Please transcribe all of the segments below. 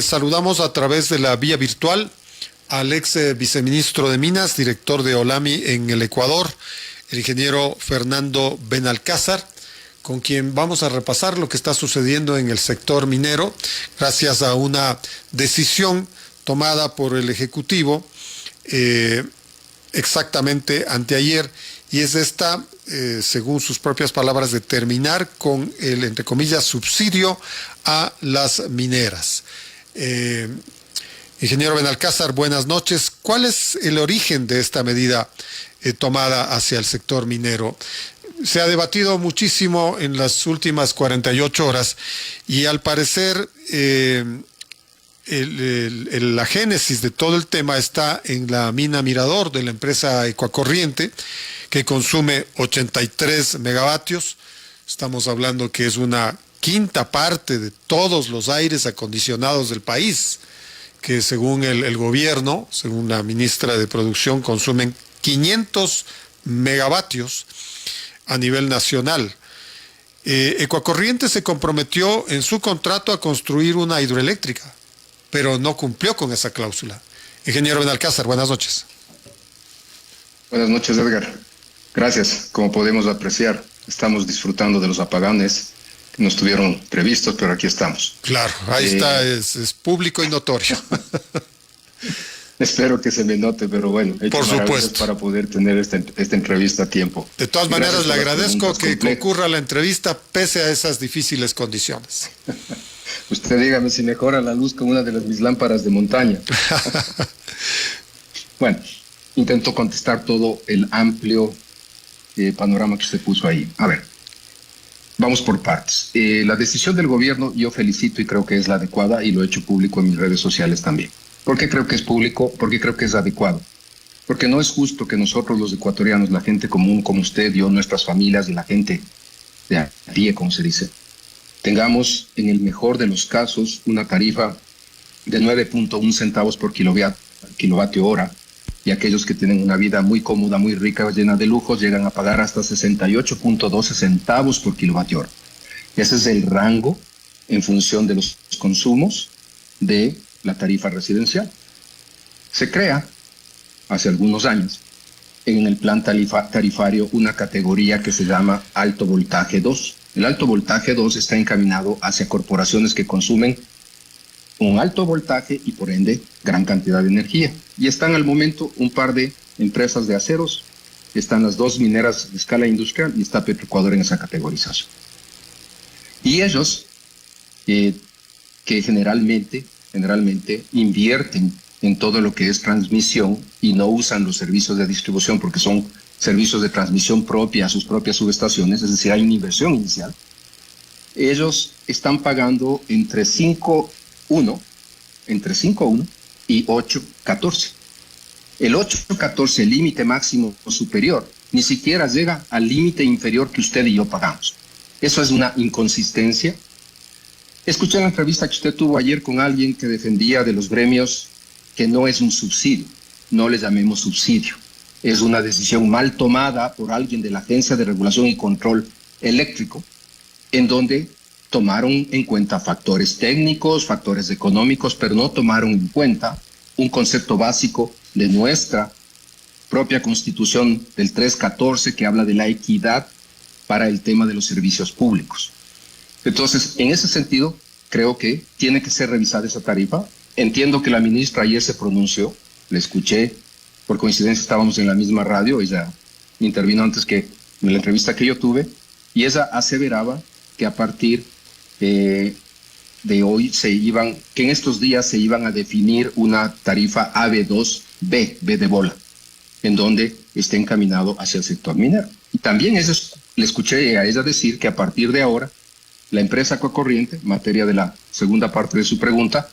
saludamos a través de la vía virtual al ex viceministro de Minas, director de Olami en el Ecuador, el ingeniero Fernando Benalcázar, con quien vamos a repasar lo que está sucediendo en el sector minero, gracias a una decisión tomada por el Ejecutivo exactamente anteayer, y es esta, según sus propias palabras, de terminar con el, entre comillas, subsidio a las mineras. Ingeniero Benalcázar, buenas noches. ¿Cuál es el origen de esta medida tomada hacia el sector minero? Se ha debatido muchísimo en las últimas 48 horas y al parecer la génesis de todo el tema está en la mina Mirador de la empresa Ecuacorriente, que consume 83 megavatios. Estamos hablando que es una quinta parte de todos los aires acondicionados del país, que según el gobierno, según la ministra de Producción, consumen 500 megavatios a nivel nacional. Ecuacorriente se comprometió en su contrato a construir una hidroeléctrica, pero no cumplió con esa cláusula. Ingeniero Benalcázar, buenas noches. Buenas noches, Edgar. Gracias. Como podemos apreciar, estamos disfrutando de los apagones que no estuvieron previstos, pero aquí estamos. Claro, ahí está, es público y notorio. Espero que se me note, pero bueno, he hecho por supuesto, para poder tener esta entrevista a tiempo. De todas maneras, le agradezco que concurra a la entrevista pese a esas difíciles condiciones. Usted dígame si mejora la luz con una de mis lámparas de montaña. Bueno, intento contestar todo el amplio panorama que usted puso ahí. A ver, vamos por partes. La decisión del gobierno yo felicito y creo que es la adecuada y lo he hecho público en mis redes sociales también. ¿Por qué creo que es público? Porque creo que es adecuado. Porque no es justo que nosotros los ecuatorianos, la gente común como usted, yo, nuestras familias y la gente de a pie, como se dice, tengamos en el mejor de los casos una tarifa de 9.1 centavos por kilovatio hora, y aquellos que tienen una vida muy cómoda, muy rica, llena de lujos, llegan a pagar hasta 68.12 centavos por kilovatio hora. Ese es el rango en función de los consumos de la tarifa residencial. Se crea hace algunos años en el plan tarifario una categoría que se llama alto voltaje 2. El alto voltaje 2 está encaminado hacia corporaciones que consumen un alto voltaje y por ende gran cantidad de energía. Y están al momento un par de empresas de aceros, están las dos mineras de escala industrial y está Petroecuador en esa categorización. Y ellos, que generalmente invierten en todo lo que es transmisión y no usan los servicios de distribución porque son servicios de transmisión propia a sus propias subestaciones, es decir, hay una inversión inicial. Ellos están pagando entre 5.1 y 8.14. El 8.14, el límite máximo superior, ni siquiera llega al límite inferior que usted y yo pagamos. Eso es una inconsistencia. Escuché la entrevista que usted tuvo ayer con alguien que defendía de los gremios que no es un subsidio, no le llamemos subsidio. Es una decisión mal tomada por alguien de la Agencia de Regulación y Control Eléctrico, en donde tomaron en cuenta factores técnicos, factores económicos, pero no tomaron en cuenta un concepto básico de nuestra propia Constitución del 314 que habla de la equidad para el tema de los servicios públicos. Entonces, en ese sentido, creo que tiene que ser revisada esa tarifa. Entiendo que la ministra ayer se pronunció, le escuché, por coincidencia estábamos en la misma radio, ella intervino antes que en la entrevista que yo tuve, y ella aseveraba que a partir de hoy que en estos días se iban a definir una tarifa AB2B, B de bola, en donde esté encaminado hacia el sector minero. Y también le escuché a ella decir que a partir de ahora, la empresa Ecuacorriente, materia de la segunda parte de su pregunta,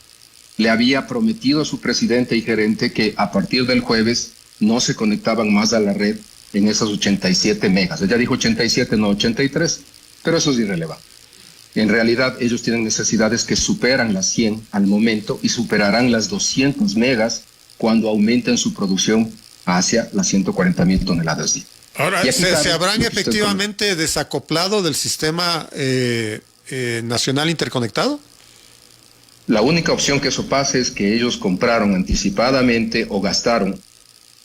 le había prometido a su presidente y gerente que a partir del jueves no se conectaban más a la red en esas 87 megas. Ella dijo 87, no 83, pero eso es irrelevante. En realidad, ellos tienen necesidades que superan las 100 al momento y superarán las 200 megas cuando aumenten su producción hacia las 140.000 toneladas día. Ahora, ¿se habrán efectivamente desacoplado del sistema nacional interconectado? La única opción que eso pase es que ellos compraron anticipadamente o gastaron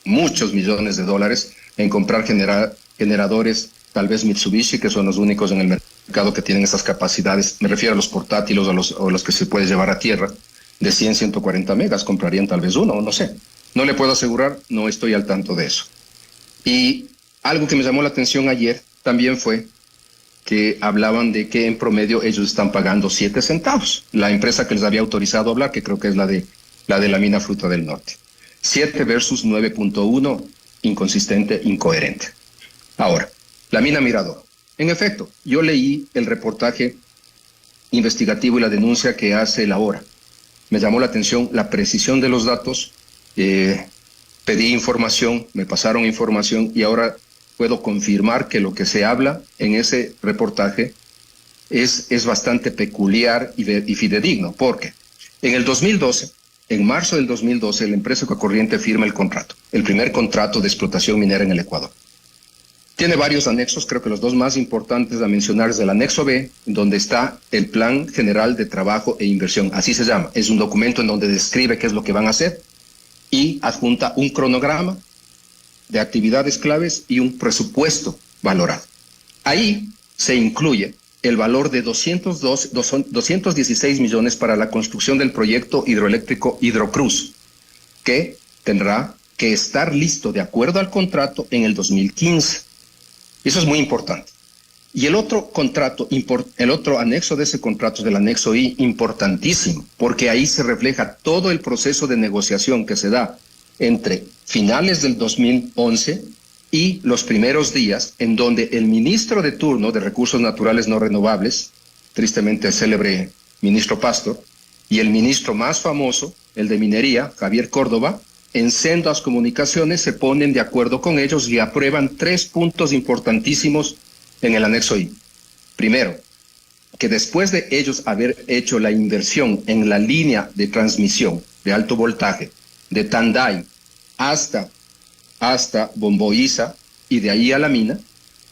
muchos millones de dólares en comprar generadores, tal vez Mitsubishi, que son los únicos en el mercado que tienen esas capacidades. Me refiero a los portátiles o los que se puede llevar a tierra, de 100, 140 megas, comprarían tal vez uno, no sé. No le puedo asegurar, no estoy al tanto de eso. Y algo que me llamó la atención ayer también fue que hablaban de que en promedio ellos están pagando 7 centavos. La empresa que les había autorizado a hablar, que creo que es la de la mina Fruta del Norte. 7 versus 9.1, inconsistente, incoherente. Ahora, la mina Mirador. En efecto, yo leí el reportaje investigativo y la denuncia que hace la hora. Me llamó la atención la precisión de los datos. Pedí información, me pasaron información y ahora puedo confirmar que lo que se habla en ese reportaje es bastante peculiar y fidedigno, porque en el 2012, en marzo del 2012, la empresa Ecuacorriente firma el contrato, el primer contrato de explotación minera en el Ecuador. Tiene varios anexos, creo que los dos más importantes a mencionar es el anexo B, donde está el Plan General de Trabajo e Inversión, así se llama. Es un documento en donde describe qué es lo que van a hacer y adjunta un cronograma de actividades claves y un presupuesto valorado. Ahí se incluye el valor de 216 millones para la construcción del proyecto hidroeléctrico Hidrocruz, que tendrá que estar listo de acuerdo al contrato en el 2015. Eso es muy importante. Y el otro contrato, el otro anexo de ese contrato es el anexo I, importantísimo, porque ahí se refleja todo el proceso de negociación que se da entre finales del 2011 y los primeros días, en donde el ministro de turno de Recursos Naturales No Renovables, tristemente célebre ministro Pastor, y el ministro más famoso, el de Minería, Javier Córdoba, en sendas comunicaciones se ponen de acuerdo con ellos y aprueban 3 puntos importantísimos en el anexo I. Primero, que después de ellos haber hecho la inversión en la línea de transmisión de alto voltaje de Tanday hasta Bomboíza y de ahí a la mina,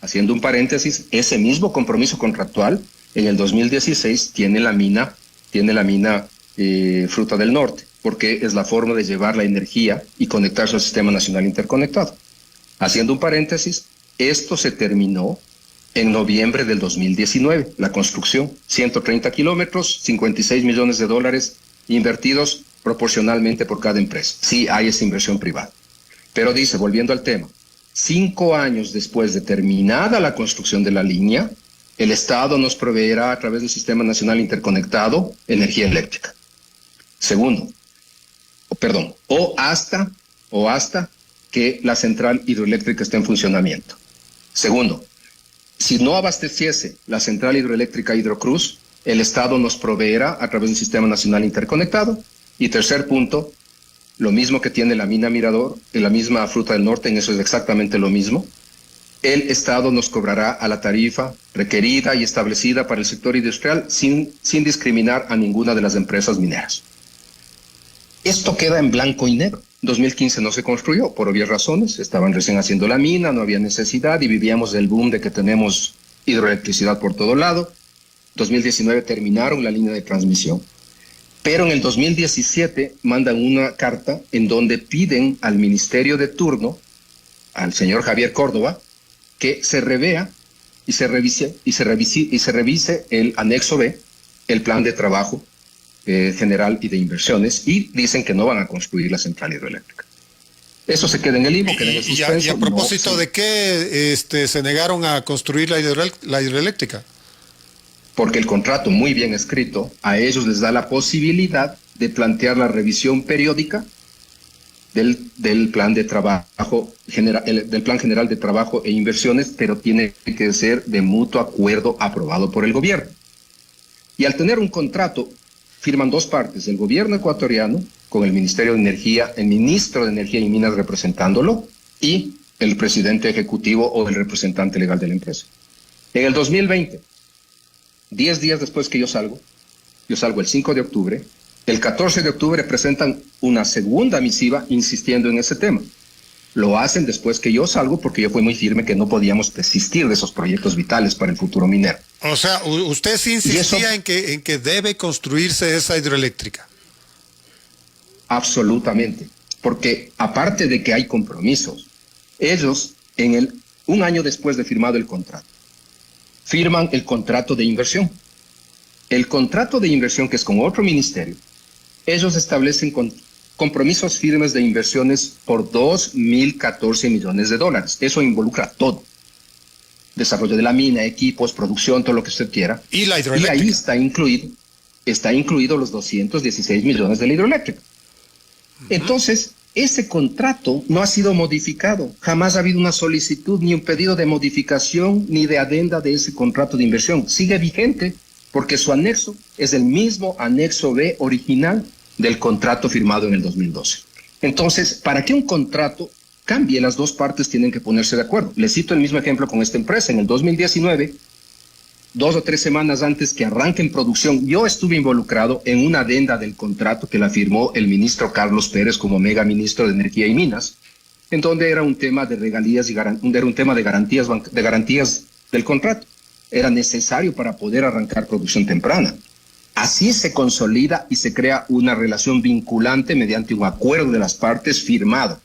haciendo un paréntesis, ese mismo compromiso contractual en el 2016 tiene la mina Fruta del Norte, porque es la forma de llevar la energía y conectarse al Sistema Nacional Interconectado. Haciendo un paréntesis, esto se terminó en noviembre del 2019, la construcción, 130 kilómetros, 56 millones de dólares invertidos proporcionalmente por cada empresa. Sí hay esa inversión privada. Pero dice, volviendo al tema, 5 años después de terminada la construcción de la línea, el Estado nos proveerá a través del Sistema Nacional Interconectado energía eléctrica. Segundo, o hasta que la central hidroeléctrica esté en funcionamiento. Segundo, si no abasteciese la central hidroeléctrica Hidrocruz, el Estado nos proveerá a través del Sistema Nacional Interconectado. Y tercer punto, lo mismo que tiene la mina Mirador, la misma Fruta del Norte, en eso es exactamente lo mismo. El Estado nos cobrará a la tarifa requerida y establecida para el sector industrial sin discriminar a ninguna de las empresas mineras. Esto queda en blanco y negro. 2015 no se construyó, por obvias razones. Estaban recién haciendo la mina, no había necesidad y vivíamos del boom de que tenemos hidroelectricidad por todo lado. 2019 terminaron la línea de transmisión. Pero en el 2017 mandan una carta en donde piden al ministerio de turno, al señor Javier Córdoba, que se revea y se revise el anexo B, el plan de trabajo general y de inversiones, y dicen que no van a construir la central hidroeléctrica. Eso se queda en el limbo, queda en el suspenso. Y a propósito de qué se negaron a construir la hidroeléctrica. Porque el contrato, muy bien escrito, a ellos les da la posibilidad de plantear la revisión periódica del plan de trabajo del plan general de trabajo e inversiones, pero tiene que ser de mutuo acuerdo aprobado por el gobierno. Y al tener un contrato, firman dos partes, el gobierno ecuatoriano, con el Ministerio de Energía, el ministro de Energía y Minas representándolo, y el presidente ejecutivo o el representante legal de la empresa. En el 2020, 10 días después que yo salgo el 5 de octubre, el 14 de octubre presentan una segunda misiva insistiendo en ese tema. Lo hacen después que yo salgo porque yo fui muy firme que no podíamos desistir de esos proyectos vitales para el futuro minero. O sea, usted sí insistía en que debe construirse esa hidroeléctrica. Absolutamente, porque aparte de que hay compromisos, ellos un año después de firmado el contrato, firman el contrato de inversión. El contrato de inversión, que es con otro ministerio, ellos establecen compromisos firmes de inversiones por 2.014 millones de dólares. Eso involucra todo. Desarrollo de la mina, equipos, producción, todo lo que usted quiera. Y la hidroeléctrica. Y ahí está incluido los 216 millones de la hidroeléctrica. Entonces, ese contrato no ha sido modificado. Jamás ha habido una solicitud, ni un pedido de modificación, ni de adenda de ese contrato de inversión. Sigue vigente porque su anexo es el mismo anexo B original del contrato firmado en el 2012. Entonces, para que un contrato cambie, las dos partes tienen que ponerse de acuerdo. Les cito el mismo ejemplo con esta empresa. En el 2019, 2 o 3 semanas antes que arranque en producción, yo estuve involucrado en una adenda del contrato que la firmó el ministro Carlos Pérez como mega ministro de Energía y Minas, en donde era un tema de regalías y era un tema de garantías del contrato. Era necesario para poder arrancar producción temprana. Así se consolida y se crea una relación vinculante mediante un acuerdo de las partes firmado.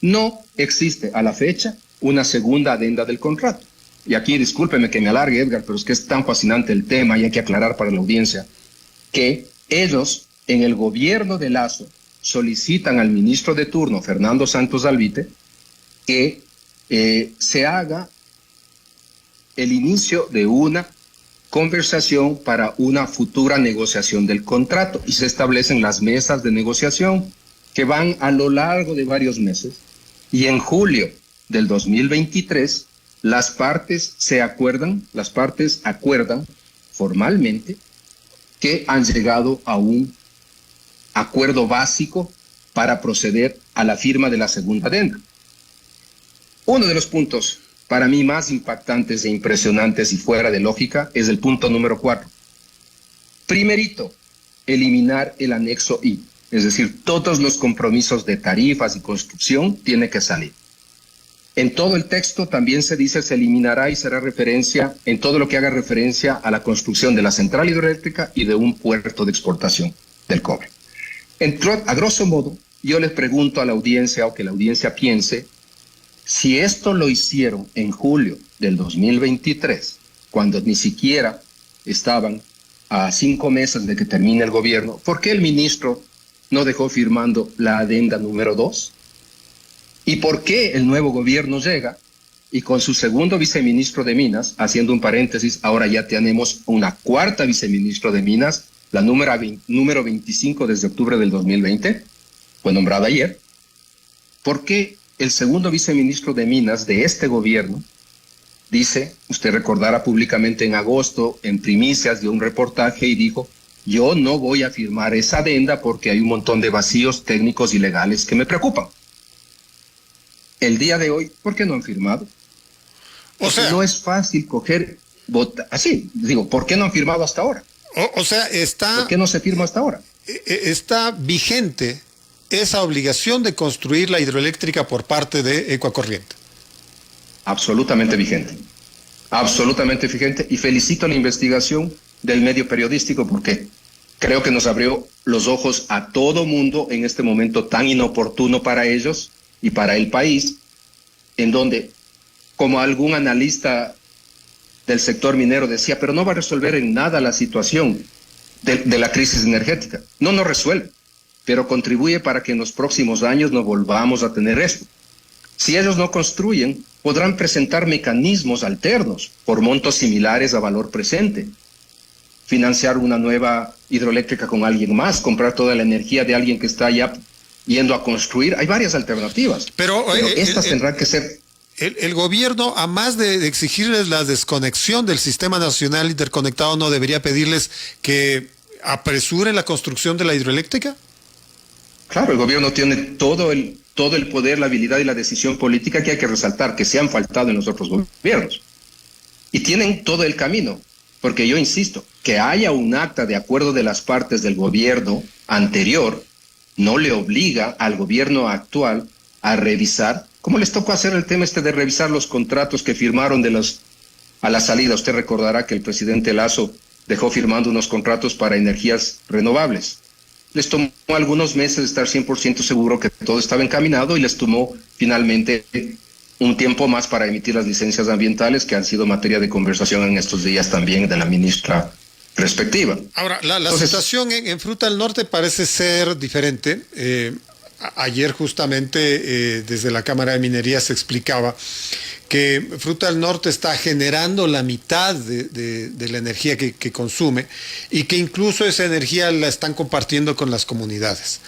No existe a la fecha una segunda adenda del contrato. Y aquí discúlpeme que me alargue, Edgar, pero es que es tan fascinante el tema y hay que aclarar para la audiencia que ellos en el gobierno de Lasso solicitan al ministro de turno, Fernando Santos Alvite, que se haga el inicio de una conversación para una futura negociación del contrato y se establecen las mesas de negociación que van a lo largo de varios meses y en julio del 2023 las partes acuerdan formalmente que han llegado a un acuerdo básico para proceder a la firma de la segunda adenda. Uno de los puntos para mí más impactantes e impresionantes y fuera de lógica es el punto número 4. Primerito, eliminar el anexo I, es decir, todos los compromisos de tarifas y construcción tienen que salir. En todo el texto también se dice se eliminará y será referencia en todo lo que haga referencia a la construcción de la central hidroeléctrica y de un puerto de exportación del cobre. A grosso modo, yo les pregunto a la audiencia o que la audiencia piense, si esto lo hicieron en julio del 2023, cuando ni siquiera estaban a 5 meses de que termine el gobierno, ¿por qué el ministro no dejó firmando la adenda número 2? ¿Y por qué el nuevo gobierno llega y con su segundo viceministro de Minas, haciendo un paréntesis, ahora ya tenemos una cuarta viceministro de Minas, la número 25 desde octubre del 2020, fue nombrada ayer? ¿Por qué el segundo viceministro de Minas de este gobierno dice, usted recordará públicamente en agosto, en primicias, dio un reportaje y dijo, yo no voy a firmar esa adenda porque hay un montón de vacíos técnicos y legales que me preocupan? El día de hoy, ¿por qué no han firmado? O sea, no es fácil coger, así, digo, ¿por qué no han firmado hasta ahora? ¿Por qué no se firma hasta ahora? Está vigente esa obligación de construir la hidroeléctrica por parte de Ecuacorriente. Absolutamente vigente. Absolutamente vigente. Y felicito la investigación del medio periodístico porque creo que nos abrió los ojos a todo mundo en este momento tan inoportuno para ellos y para el país, en donde, como algún analista del sector minero decía, pero no va a resolver en nada la situación de la crisis energética. No resuelve, pero contribuye para que en los próximos años no volvamos a tener esto. Si ellos no construyen, podrán presentar mecanismos alternos por montos similares a valor presente. Financiar una nueva hidroeléctrica con alguien más, comprar toda la energía de alguien que está ya yendo a construir. Hay varias alternativas, pero estas tendrán que ser... El gobierno, a más de exigirles la desconexión del Sistema Nacional Interconectado, ¿no debería pedirles que apresuren la construcción de la hidroeléctrica? Claro, el gobierno tiene todo el poder, la habilidad y la decisión política que hay que resaltar, que se han faltado en los otros gobiernos. Y tienen todo el camino, porque yo insisto, que haya un acta de acuerdo de las partes del gobierno anterior no le obliga al gobierno actual a revisar ¿Cómo les tocó hacer el tema de revisar los contratos que firmaron a la salida? Usted recordará que el presidente Lasso dejó firmando unos contratos para energías renovables. Les tomó algunos meses estar 100% seguro que todo estaba encaminado y les tomó finalmente un tiempo más para emitir las licencias ambientales, que han sido materia de conversación en estos días también de la ministra respectiva. Ahora, la situación en Fruta del Norte parece ser diferente. Ayer justamente desde la Cámara de Minería se explicaba que Fruta del Norte está generando la mitad de la energía que consume y que incluso esa energía la están compartiendo con las comunidades.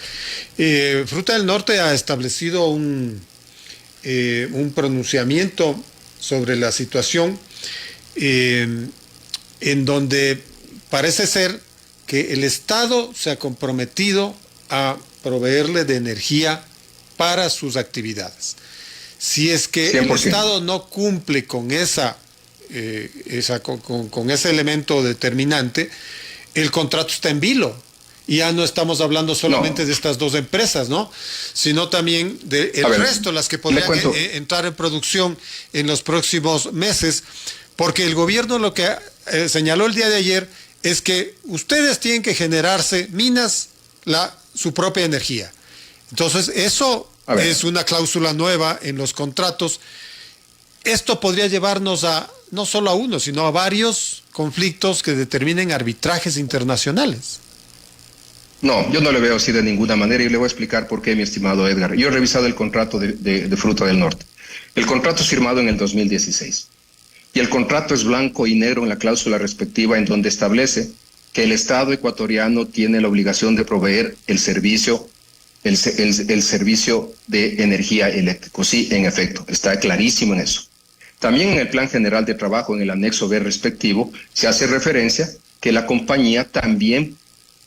Fruta del Norte ha establecido un pronunciamiento sobre la situación en donde parece ser que el Estado se ha comprometido a proveerle de energía para sus actividades. Si es que 100%. El Estado no cumple con con ese elemento determinante, el contrato está en vilo. Y ya no estamos hablando solamente de estas dos empresas, ¿no? Sino también del resto, las que podrían entrar en producción en los próximos meses, porque el gobierno lo que señaló el día de ayer es que ustedes tienen que generarse minas su propia energía. Entonces, eso es una cláusula nueva en los contratos. Esto podría llevarnos no solo a uno, sino a varios conflictos que determinen arbitrajes internacionales. No, yo no le veo así de ninguna manera y le voy a explicar por qué, mi estimado Edgar. Yo he revisado el contrato de Fruta del Norte. El contrato es firmado en el 2016 y el contrato es blanco y negro en la cláusula respectiva, en donde establece que el Estado ecuatoriano tiene la obligación de proveer el servicio de energía eléctrica. Sí, en efecto, está clarísimo en eso. También en el Plan General de Trabajo, en el anexo B respectivo, se hace referencia que la compañía también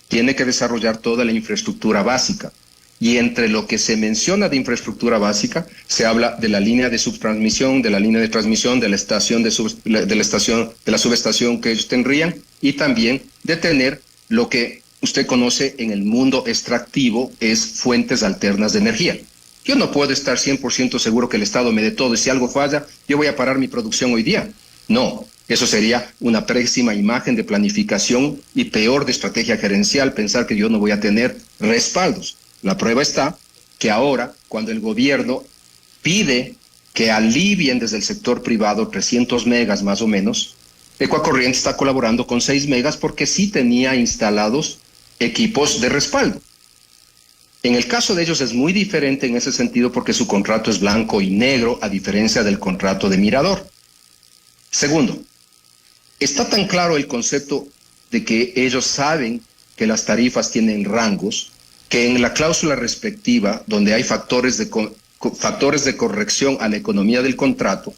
tiene que desarrollar toda la infraestructura básica. Y entre lo que se menciona de infraestructura básica, se habla de la línea de subtransmisión, de la línea de transmisión, de la subestación que ellos tendrían, y también de tener lo que usted conoce en el mundo extractivo es fuentes alternas de energía. Yo no puedo estar 100% seguro que el Estado me dé todo y si algo falla, yo voy a parar mi producción hoy día. No, eso sería una pésima imagen de planificación y peor de estrategia gerencial, pensar que yo no voy a tener respaldos. La prueba está que ahora, cuando el gobierno pide que alivien desde el sector privado 300 megas más o menos, Ecuacorriente está colaborando con 6 megas porque sí tenía instalados equipos de respaldo. En el caso de ellos es muy diferente en ese sentido porque su contrato es blanco y negro, a diferencia del contrato de Mirador. Segundo, está tan claro el concepto de que ellos saben que las tarifas tienen rangos, que en la cláusula respectiva, donde hay factores de corrección a la economía del contrato,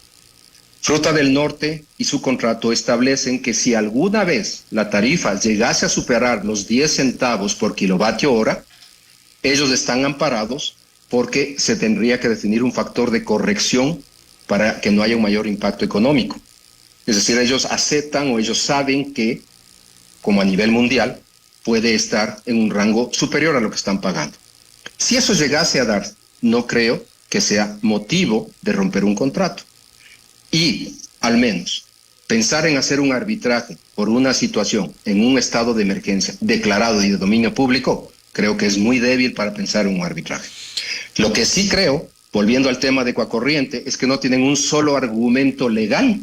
Fruta del Norte y su contrato establecen que si alguna vez la tarifa llegase a superar los 10 centavos por kilovatio hora, ellos están amparados porque se tendría que definir un factor de corrección para que no haya un mayor impacto económico. Es decir, ellos aceptan o ellos saben que, como a nivel mundial, puede estar en un rango superior a lo que están pagando. Si eso llegase a dar, no creo que sea motivo de romper un contrato. Y, al menos, pensar en hacer un arbitraje por una situación en un estado de emergencia declarado y de dominio público, creo que es muy débil para pensar en un arbitraje. Lo que sí creo, volviendo al tema de Ecuacorriente, es que no tienen un solo argumento legal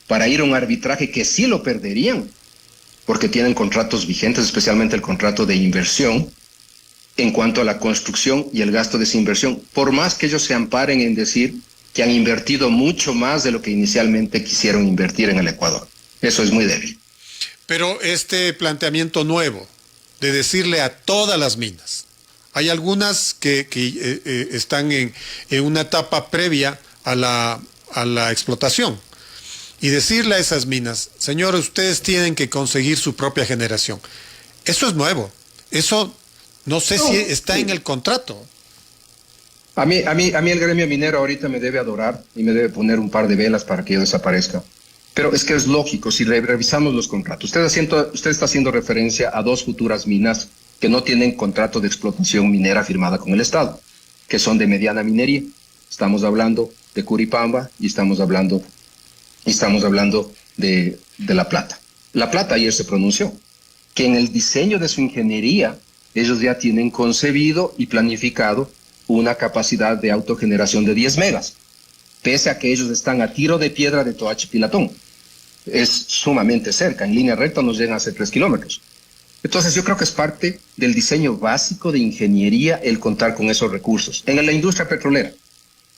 para ir a un arbitraje, que sí lo perderían, porque tienen contratos vigentes, especialmente el contrato de inversión, en cuanto a la construcción y el gasto de esa inversión, por más que ellos se amparen en decir que han invertido mucho más de lo que inicialmente quisieron invertir en el Ecuador. Eso es muy débil. Pero este planteamiento nuevo de decirle a todas las minas, hay algunas que están en una etapa previa a la explotación, y decirle a esas minas, señores, ustedes tienen que conseguir su propia generación. Eso es nuevo. Eso no sé si está en el contrato. A mí el gremio minero ahorita me debe adorar y me debe poner un par de velas para que yo desaparezca. Pero es que es lógico, si revisamos los contratos. Usted está haciendo referencia a 2 futuras minas que no tienen contrato de explotación minera firmada con el Estado, que son de mediana minería. estamos hablando de Curipamba y estamos hablando de La Plata. La Plata ayer se pronunció que en el diseño de su ingeniería ellos ya tienen concebido y planificado una capacidad de autogeneración de 10 megas, pese a que ellos están a tiro de piedra de Toachi Pilatón. Es sumamente cerca, en línea recta nos llegan a ser 3 kilómetros. Entonces yo creo que es parte del diseño básico de ingeniería el contar con esos recursos. En la industria petrolera,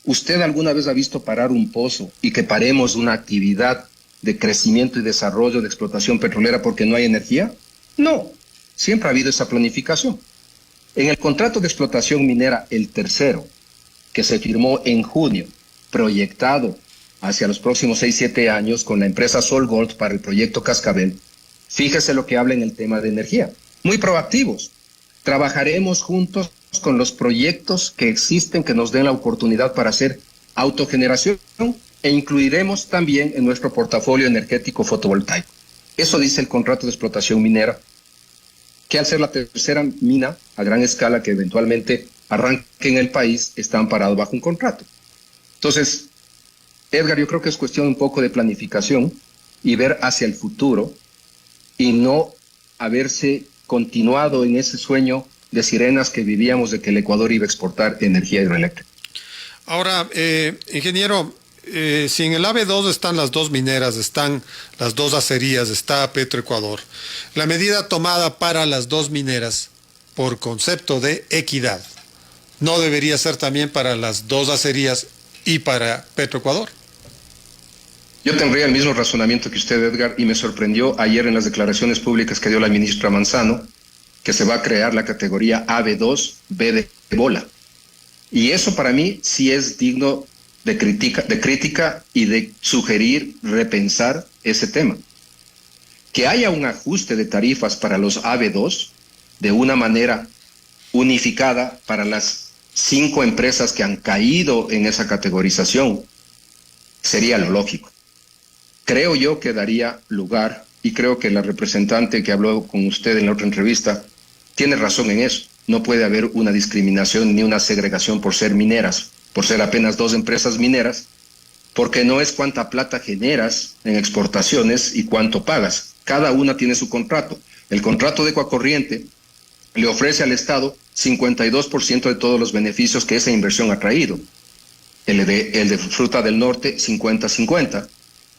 ¿usted alguna vez ha visto parar un pozo y que paremos una actividad de crecimiento y desarrollo de explotación petrolera porque no hay energía? No, siempre ha habido esa planificación. En el contrato de explotación minera, el tercero, que se firmó en junio, proyectado hacia los próximos 6-7 años con la empresa SolGold para el proyecto Cascabel, fíjese lo que habla en el tema de energía. Muy proactivos. Trabajaremos juntos con los proyectos que existen que nos den la oportunidad para hacer autogeneración e incluiremos también en nuestro portafolio energético fotovoltaico. Eso dice el contrato de explotación minera, que al ser la tercera mina a gran escala que eventualmente arranque en el país, está amparado bajo un contrato. Entonces, Edgar, yo creo que es cuestión un poco de planificación y ver hacia el futuro y no haberse continuado en ese sueño de sirenas que vivíamos de que el Ecuador iba a exportar energía hidroeléctrica. Ahora, ingeniero, si en el AB2 están las dos mineras, están las dos acerías, está Petroecuador, la medida tomada para las dos mineras por concepto de equidad, ¿no debería ser también para las dos acerías y para Petroecuador? Yo tendría el mismo razonamiento que usted, Edgar, y me sorprendió ayer en las declaraciones públicas que dio la ministra Manzano, que se va a crear la categoría AB2, B de bola. Y eso para mí sí es digno de crítica y de sugerir, repensar ese tema. Que haya un ajuste de tarifas para los AB2 de una manera unificada para las 5 empresas que han caído en esa categorización sería lo lógico. Creo yo que daría lugar, y creo que la representante que habló con usted en la otra entrevista tiene razón en eso. No puede haber una discriminación ni una segregación por ser mineras, por ser apenas 2 empresas mineras, porque no es cuánta plata generas en exportaciones y cuánto pagas. Cada una tiene su contrato. El contrato de Ecuacorriente le ofrece al Estado 52% de todos los beneficios que esa inversión ha traído. El de Fruta del Norte, 50-50.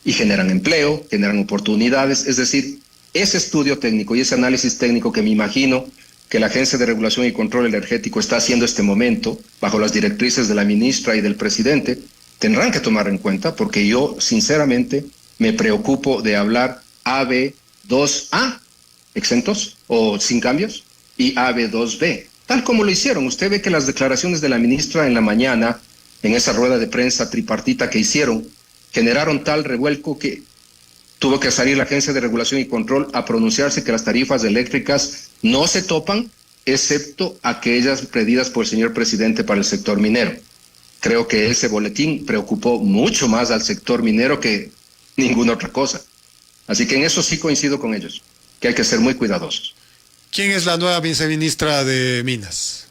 Y generan empleo, generan oportunidades. Es decir, ese estudio técnico y ese análisis técnico que me imagino que la Agencia de Regulación y Control Energético está haciendo este momento, bajo las directrices de la ministra y del presidente, tendrán que tomar en cuenta, porque yo sinceramente me preocupo de hablar AB2A, exentos o sin cambios, y AB2B, tal como lo hicieron. Usted ve que las declaraciones de la ministra en la mañana, en esa rueda de prensa tripartita que hicieron, generaron tal revuelco que tuvo que salir la Agencia de Regulación y Control a pronunciarse que las tarifas eléctricas no se topan, excepto aquellas pedidas por el señor presidente para el sector minero. Creo que ese boletín preocupó mucho más al sector minero que ninguna otra cosa. Así que en eso sí coincido con ellos, que hay que ser muy cuidadosos. ¿Quién es la nueva viceministra de Minas?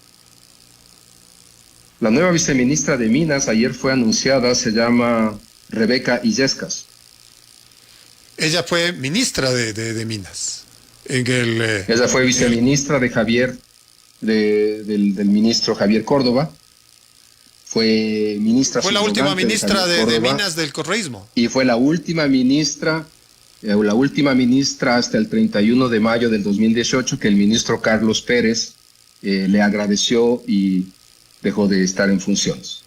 La nueva viceministra de Minas ayer fue anunciada, se llama Rebeca Illescas. Ella fue ministra de Minas. Ella fue viceministra de Javier, del ministro Javier Córdoba. Fue ministra. Fue la última ministra de Minas del correísmo. Y fue la última ministra hasta el 31 de mayo del 2018, que el ministro Carlos Pérez le agradeció y dejó de estar en funciones.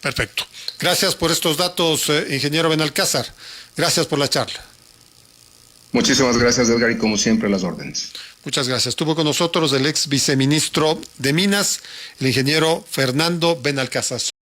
Perfecto. Gracias por estos datos, ingeniero Benalcázar. Gracias por la charla. Muchísimas gracias, Edgar, y como siempre, las órdenes. Muchas gracias. Estuvo con nosotros el ex viceministro de Minas, el ingeniero Fernando Benalcázar.